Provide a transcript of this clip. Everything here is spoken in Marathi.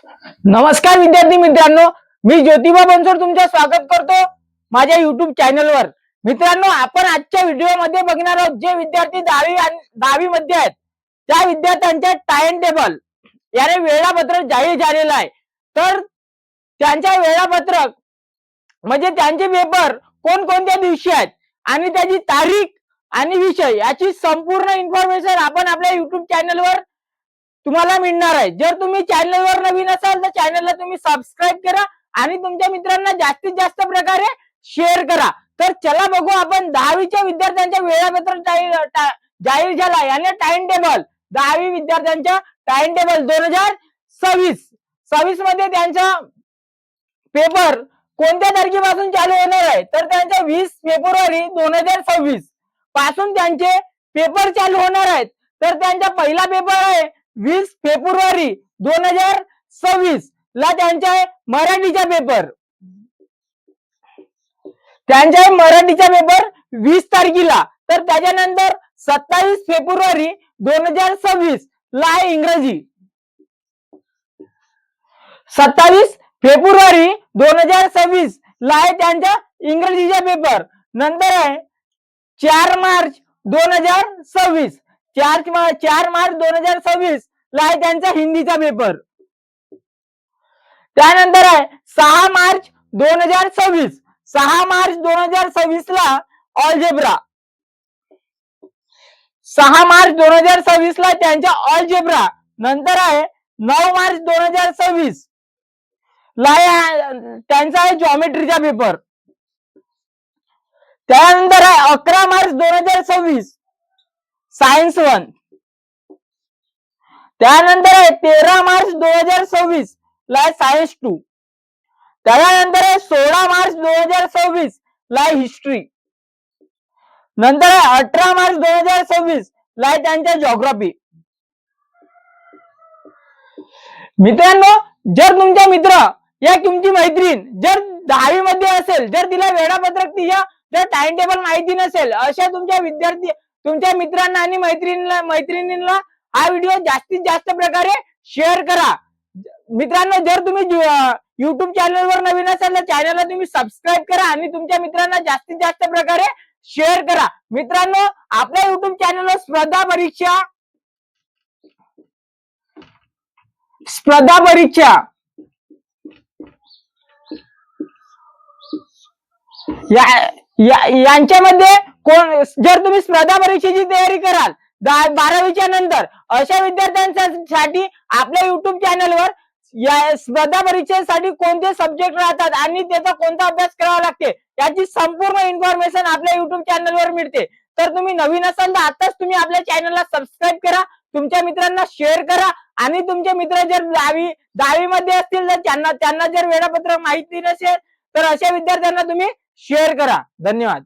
नमस्कार विद्यार्थी मित्रांनो, मी ज्योतिबा बनसोड तुमचे स्वागत करतो माझ्या YouTube चॅनलवर। मित्रांनो, आपण आजच्या व्हिडिओमध्ये बघणार आहोत जे विद्यार्थी 10वी मध्ये आहेत त्या विद्यार्थ्यांचे टाइम टेबल याने वेळापत्रक जाहीर झालेलं आहे। तर त्यांचे वेळापत्रक म्हणजे त्यांचे पेपर कोणकोणत्या दिवशी आहेत आणि त्याची तारीख आणि विषय याची संपूर्ण इन्फॉर्मेशन आपण आपल्या YouTube चॅनलवर तुम्हाला मिळणार आहे। जर तुम्ही चॅनलवर नवीन असाल तर चॅनलला तुम्ही सबस्क्राइब करा आणि तुमच्या मित्रांना जास्तीत जास्त प्रकारे शेअर करा। तर चला बघू आपण 10वीच्या विद्यार्थ्यांच्या वेळापत्रक जाहीर झाला याने टाइम टेबल 10वी विद्यार्थ्यांच्या टाइम टेबल 2026 मध्ये त्यांचा पेपर कोणत्या तारखेपासून चालू होणार आहे तर त्यांचा 20 फेब्रुवारी 2026 पासून त्यांचे पेपर चालू होणार आहेत। तर त्यांचा पहिला पेपर आहे 20 फेब्रुवारी 2026 ला त्यांचा मराठीचा पेपर। त्यांचा मराठीचा पेपर 20 तारखेला। तर त्याच्यानंतर 27 फेब्रुवारी 2026 ला इंग्रजी। 27 फेब्रुवारी 2026 ला त्यांचा इंग्रजीचा पेपर। नंतर आहे 4 मार्च 2026 4 मार्च 2026 ला त्यांचा हिंदीचा पेपर। त्यानंतर आहे 6 मार्च 2026 ला अल्जेब्रा। 6 मार्च 2026 ला त्यांचा अल्जेब्रा। नंतर आहे 9 मार्च 2026 ला त्यांचा आहे जॉमेट्रीचा पेपर। त्यानंतर आहे 11 मार्च 2026 सायन्स 1। त्यानंतर आहे 13 मार्च 2026 ला सायन्स 2। त्यानंतर आहे 16 मार्च 2026 ला हिस्ट्री। नंतर आहे 18 मार्च 2026 ला त्यांच्या जिओग्राफी। मित्रांनो, जर तुमचा मित्र या तुमची मैत्रीण जर 10वी मध्ये असेल, जर तिला वेळापत्रक तिच्या जर टाइम टेबल माहिती नसेल, अशा तुमच्या मित्रांना आणि मैत्रिणींना हा व्हिडिओ जास्तीत जास्त प्रकारे शेअर करा। मित्रांनो, जर तुम्ही YouTube चॅनलवर नवीन असाल तर चॅनलला तुम्ही सबस्क्राइब करा आणि तुमच्या मित्रांना जास्तीत जास्त प्रकारे शेअर करा। मित्रांनो, आपल्या YouTube चॅनलवर स्पर्धा परीक्षा यांच्यामध्ये जर तुम्ही स्पर्धा परीक्षेची तयारी कराल 12वीच्या नंतर, अशा विद्यार्थ्यांसाठी आपल्या YouTube चॅनलवर या स्पर्धा परीक्षेसाठी कोणते सब्जेक्ट राहतात आणि त्याचा कोणता अभ्यास करावा लागते याची संपूर्ण इन्फॉर्मेशन आपल्या YouTube चॅनलवर मिळते। तर तुम्ही नवीन असाल तर आताच तुम्ही आपल्या चॅनलला सबस्क्राइब करा, तुमच्या मित्रांना शेअर करा आणि तुमचे मित्र जर 10वी मध्ये असतील तर त्यांना जर वेळापत्रक माहिती नसेल तर अशा विद्यार्थ्यांना तुम्ही शेअर करा। धन्यवाद।